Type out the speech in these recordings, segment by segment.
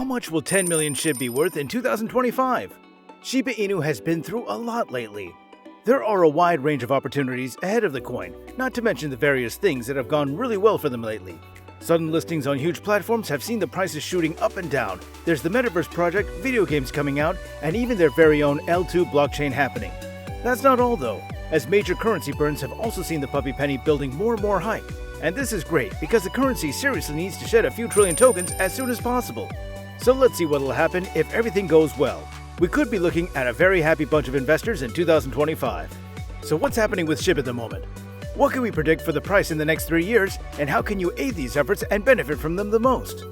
How much will 10 million Shib be worth in 2025? Shiba Inu has been through a lot lately. There are a wide range of opportunities ahead of the coin, not to mention the various things that have gone really well for them lately. Sudden listings on huge platforms have seen the prices shooting up and down. There's the Metaverse project, video games coming out, and even their very own L2 blockchain happening. That's not all though, as major currency burns have also seen the puppy penny building more and more hype. And this is great because the currency seriously needs to shed a few trillion tokens as soon as possible. So let's see what will happen if everything goes well. We could be looking at a very happy bunch of investors in 2025. So what's happening with Shib at the moment? What can we predict for the price in the next 3 years, and how can you aid these efforts and benefit from them the most?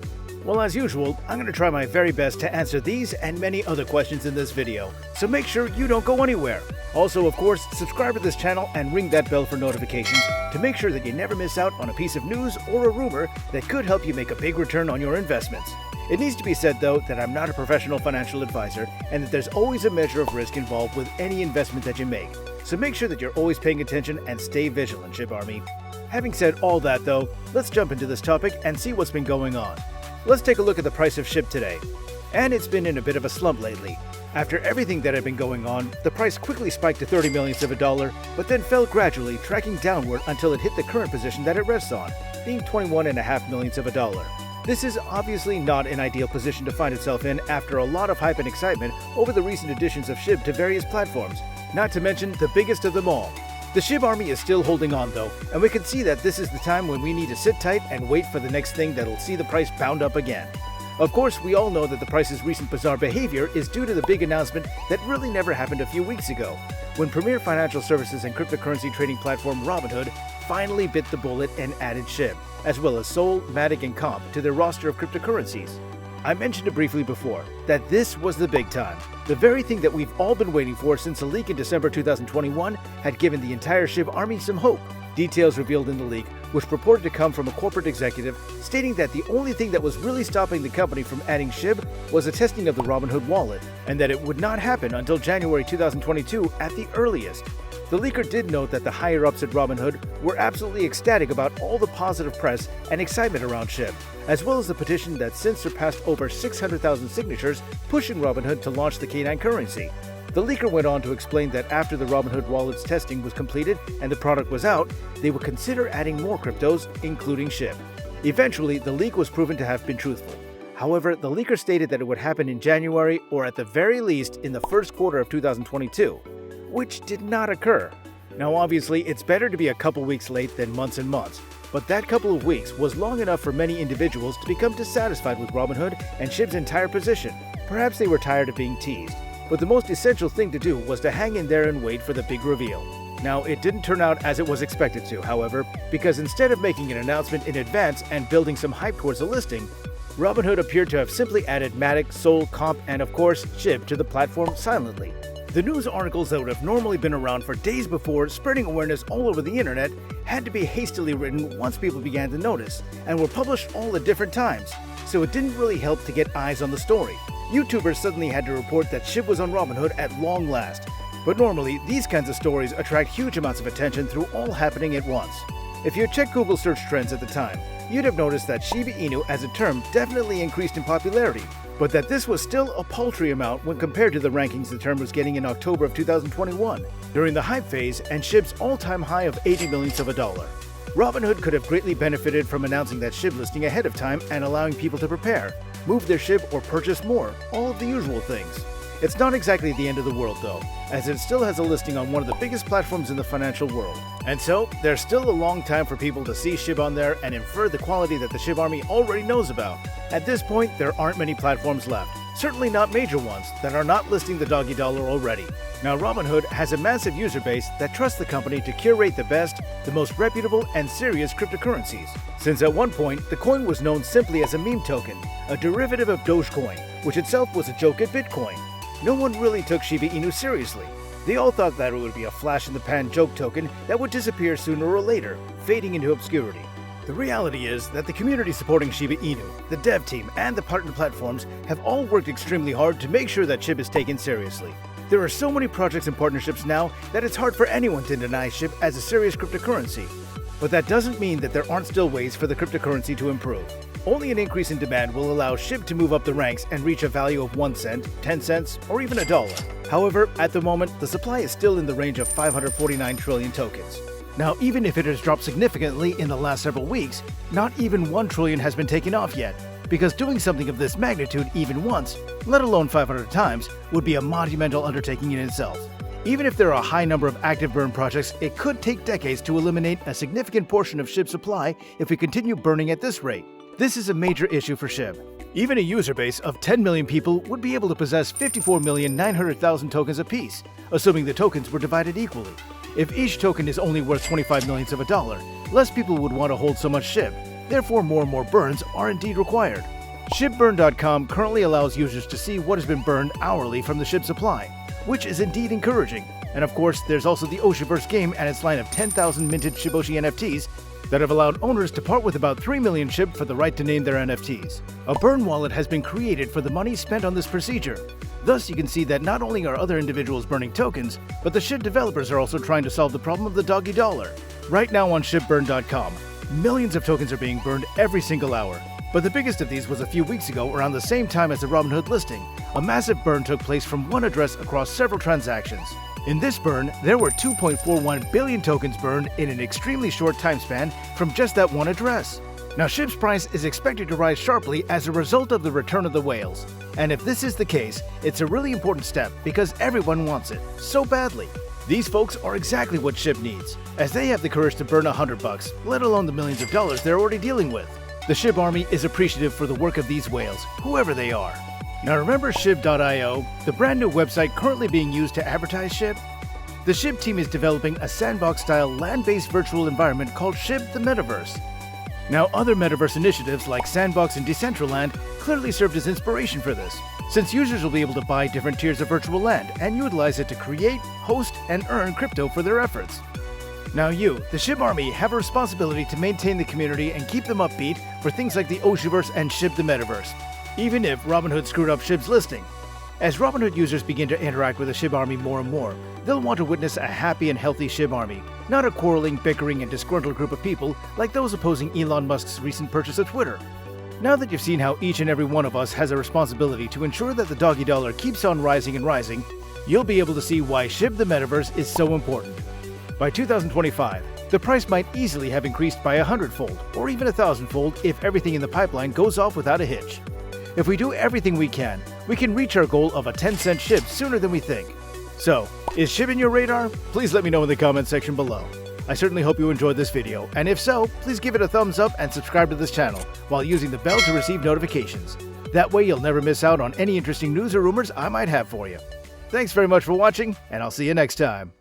Well, as usual, I'm going to try my very best to answer these and many other questions in this video, so make sure you don't go anywhere. Also, of course, subscribe to this channel and ring that bell for notifications to make sure that you never miss out on a piece of news or a rumor that could help you make a big return on your investments. It needs to be said, though, that I'm not a professional financial advisor and that there's always a measure of risk involved with any investment that you make. So make sure that you're always paying attention and stay vigilant, Shib Army. Having said all that, though, let's jump into this topic and see what's been going on. Let's take a look at the price of Shib today. And it's been in a bit of a slump lately. After everything that had been going on, the price quickly spiked to 30 millionths of a dollar, but then fell gradually, tracking downward until it hit the current position that it rests on, being 21.5 millionths of a dollar. This is obviously not an ideal position to find itself in after a lot of hype and excitement over the recent additions of Shib to various platforms, not to mention the biggest of them all. The Shib Army is still holding on though, and we can see that this is the time when we need to sit tight and wait for the next thing that'll see the price bound up again. Of course, we all know that the price's recent bizarre behavior is due to the big announcement that really never happened a few weeks ago, when premier financial services and cryptocurrency trading platform Robinhood finally bit the bullet and added Shib, as well as Sol, Matic, and Comp to their roster of cryptocurrencies. I mentioned it briefly before, that this was the big time. The very thing that we've all been waiting for since a leak in December 2021 had given the entire Shib Army some hope. Details revealed in the leak, which purported to come from a corporate executive, stating that the only thing that was really stopping the company from adding Shib was the testing of the Robinhood wallet, and that it would not happen until January 2022 at the earliest. The leaker did note that the higher-ups at Robinhood were absolutely ecstatic about all the positive press and excitement around Shib, as well as the petition that since surpassed over 600,000 signatures, pushing Robinhood to launch the canine currency. The leaker went on to explain that after the Robinhood wallet's testing was completed and the product was out, they would consider adding more cryptos, including Shib. Eventually, the leak was proven to have been truthful. However, the leaker stated that it would happen in January or at the very least in the first quarter of 2022. Which did not occur. Now obviously, it's better to be a couple weeks late than months and months, but that couple of weeks was long enough for many individuals to become dissatisfied with Robinhood and Shib's entire position. Perhaps they were tired of being teased, but the most essential thing to do was to hang in there and wait for the big reveal. Now, it didn't turn out as it was expected to, however, because instead of making an announcement in advance and building some hype towards the listing, Robinhood appeared to have simply added Matic, Sol, Comp, and of course, Shib to the platform silently. The news articles that would have normally been around for days before, spreading awareness all over the internet, had to be hastily written once people began to notice, and were published all at different times, so it didn't really help to get eyes on the story. YouTubers suddenly had to report that Shib was on Robinhood at long last, but normally these kinds of stories attract huge amounts of attention through all happening at once. If you had checked Google search trends at the time, you'd have noticed that Shiba Inu as a term definitely increased in popularity, but that this was still a paltry amount when compared to the rankings the term was getting in October of 2021, during the hype phase and Shib's all-time high of 80 millionths of a dollar. Robinhood could have greatly benefited from announcing that Shib listing ahead of time and allowing people to prepare, move their Shib or purchase more, all of the usual things. It's not exactly the end of the world though, as it still has a listing on one of the biggest platforms in the financial world. And so, there's still a long time for people to see Shib on there and infer the quality that the Shib Army already knows about. At this point, there aren't many platforms left, certainly not major ones, that are not listing the doggy dollar already. Now Robinhood has a massive user base that trusts the company to curate the best, the most reputable and serious cryptocurrencies. Since at one point, the coin was known simply as a meme token, a derivative of Dogecoin, which itself was a joke at Bitcoin. No one really took Shiba Inu seriously. They all thought that it would be a flash-in-the-pan joke token that would disappear sooner or later, fading into obscurity. The reality is that the community supporting Shiba Inu, the dev team, and the partner platforms have all worked extremely hard to make sure that Shib is taken seriously. There are so many projects and partnerships now that it's hard for anyone to deny Shib as a serious cryptocurrency. But that doesn't mean that there aren't still ways for the cryptocurrency to improve. Only an increase in demand will allow Shib to move up the ranks and reach a value of 1 cent, 10 cents, or even $1. However, at the moment, the supply is still in the range of 549 trillion tokens. Now, even if it has dropped significantly in the last several weeks, not even 1 trillion has been taken off yet, because doing something of this magnitude even once, let alone 500 times, would be a monumental undertaking in itself. Even if there are a high number of active burn projects, it could take decades to eliminate a significant portion of Shib's supply if we continue burning at this rate. This is a major issue for Shib. Even a user base of 10 million people would be able to possess 54,900,000 tokens apiece, assuming the tokens were divided equally. If each token is only worth 25 millionths of a dollar, less people would want to hold so much Shib. Therefore, more and more burns are indeed required. ShibBurn.com currently allows users to see what has been burned hourly from the Shib supply, which is indeed encouraging. And of course, there's also the Oshiverse game and its line of 10,000 minted Shiboshi NFTs that have allowed owners to part with about 3 million Shib for the right to name their NFTs. A burn wallet has been created for the money spent on this procedure. Thus, you can see that not only are other individuals burning tokens, but the Shib developers are also trying to solve the problem of the doggy dollar. Right now on ShibBurn.com, millions of tokens are being burned every single hour. But the biggest of these was a few weeks ago around the same time as the Robinhood listing. A massive burn took place from one address across several transactions. In this burn, there were 2.41 billion tokens burned in an extremely short time span from just that one address. Now, Shib's price is expected to rise sharply as a result of the return of the whales. And if this is the case, it's a really important step because everyone wants it so badly. These folks are exactly what Shib needs, as they have the courage to burn $100, let alone the millions of dollars they're already dealing with. The Shib army is appreciative for the work of these whales, whoever they are. Now remember Shib.io, the brand new website currently being used to advertise Shib? The Shib team is developing a sandbox-style land-based virtual environment called Shib the Metaverse. Now, other Metaverse initiatives like Sandbox and Decentraland clearly served as inspiration for this, since users will be able to buy different tiers of virtual land and utilize it to create, host, and earn crypto for their efforts. Now you, the Shib Army, have a responsibility to maintain the community and keep them upbeat for things like the Oshiverse and Shib the Metaverse, even if Robinhood screwed up Shib's listing. As Robinhood users begin to interact with the Shib Army more and more, they'll want to witness a happy and healthy Shib Army, not a quarreling, bickering, and disgruntled group of people like those opposing Elon Musk's recent purchase of Twitter. Now that you've seen how each and every one of us has a responsibility to ensure that the doggy dollar keeps on rising and rising, you'll be able to see why Shib the Metaverse is so important. By 2025, the price might easily have increased by 100-fold or even 1,000-fold if everything in the pipeline goes off without a hitch. If we do everything we can reach our goal of a 10-cent Shib sooner than we think. So, is Shib in your radar? Please let me know in the comment section below. I certainly hope you enjoyed this video, and if so, please give it a thumbs up and subscribe to this channel while using the bell to receive notifications. That way you'll never miss out on any interesting news or rumors I might have for you. Thanks very much for watching, and I'll see you next time.